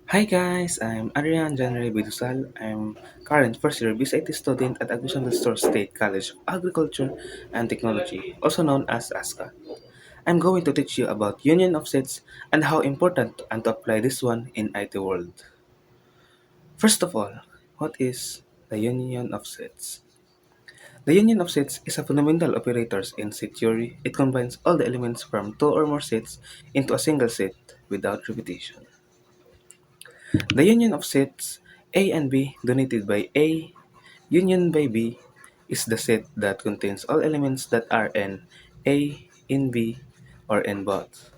Hi guys, I'm Adrian January Bidusal. I'm current first year BSIT student at Agusan del Sur State College of Agriculture and Technology, also known as ASCA. I'm going to teach you about union offsets and how important and to apply this one in IT world. First of all, what is the union offsets? The union of sets is a fundamental operator in set theory. It combines all the elements from two or more sets into a single set without repetition. The union of sets A and B denoted by A union by B is the set that contains all elements that are in A, in B, or in both.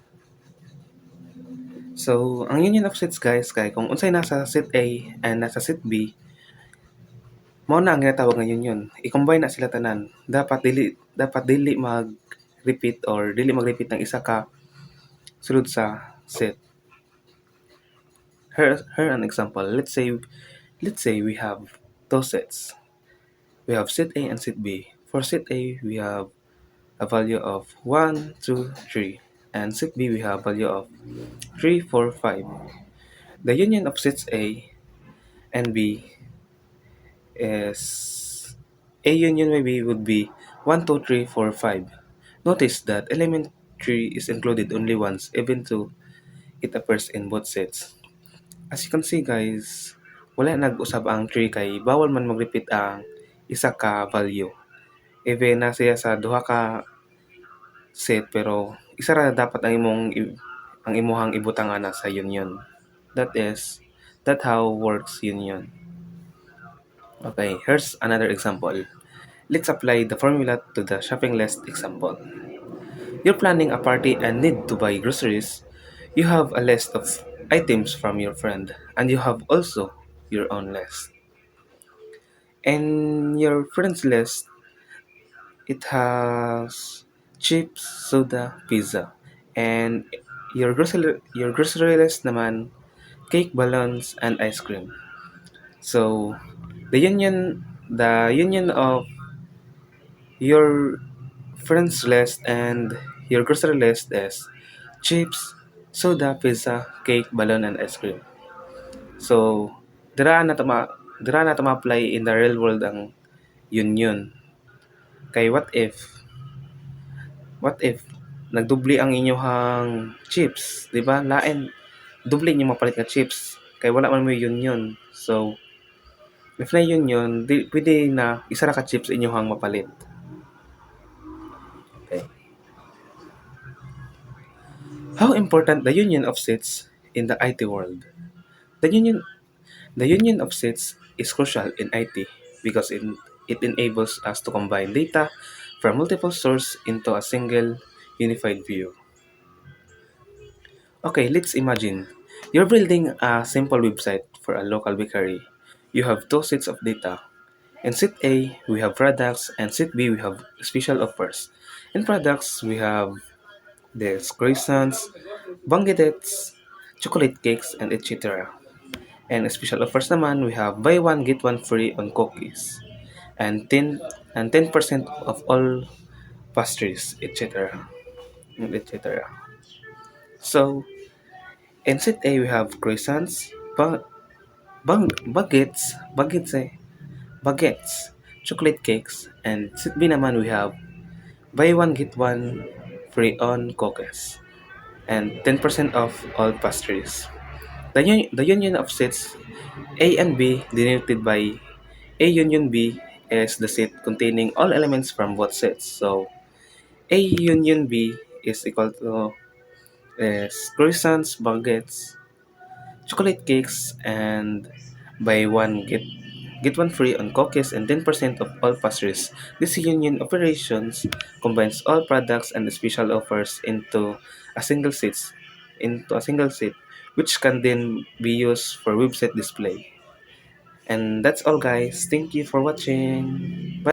So, ang union of sets guys, kay kung unsay nasa set A and nasa set B, mao na ang ginatawag nga union. I-combine na sila tanan. Dapat dili mag-repeat or dili mag-repeat ng isa ka sulod sa set. Here an example. Let's say we have two sets. We have set A and set B. For set A, we have a value of 1, 2, 3. And set B, we have value of 3, 4, 5. The union of sets A and B is A union by B would be 1, 2, 3, 4, 5. Notice that element 3 is included only once, even though it appears in both sets. As you can see guys, wala nag-usab ang 3 kay bawal man mag-repeat ang isa ka value. Even na siya sa duha ka set pero isa ra dapat ang imuhang ibutang ana sa union. That how works union. Okay, here's another example. Let's apply the formula to the shopping list example. You're planning a party and need to buy groceries. You have a list of items from your friend and you have also your own list. And your friend's list, it has chips, soda, pizza. And your grocery list naman, cake, balloons, and ice cream. So the union of your friends list and your grocery list is chips, soda, pizza, cake, balloon, and ice cream. So dira na ta apply in the real world ang union. Kay what if nagdubli ang inyong chips, di ba? Lain dubli inyo mapalit nga chips kay wala man mo union. So if na union, pwede na isa ra ka chips inyohang mapalit. Okay. How important the union of sets in the IT world? The union the union of sets is crucial in IT because it enables us to combine data from multiple sources into a single unified view. Okay, let's imagine you're building a simple website for a local bakery. You have two sets of data. In set A, we have products, and set B, we have special offers. In products, we have the croissants, baguettes, chocolate cakes, and etc. And special offers naman, we have buy one get one free on cookies, and 10% of all pastries, etc. and etc. So in set A, we have croissants, baguettes, chocolate cakes, and set B naman we have buy one get one free on cookies, and 10% off all pastries. The union of sets A and B denoted by A union B is the set containing all elements from both sets. So A union B is equal to croissants, baguettes, chocolate cakes, and buy one get one free on cookies and 10% of all pastries. This union operations combines all products and special offers a single set into a single set, which can then be used for website display. And that's all guys. Thank you for watching. Bye.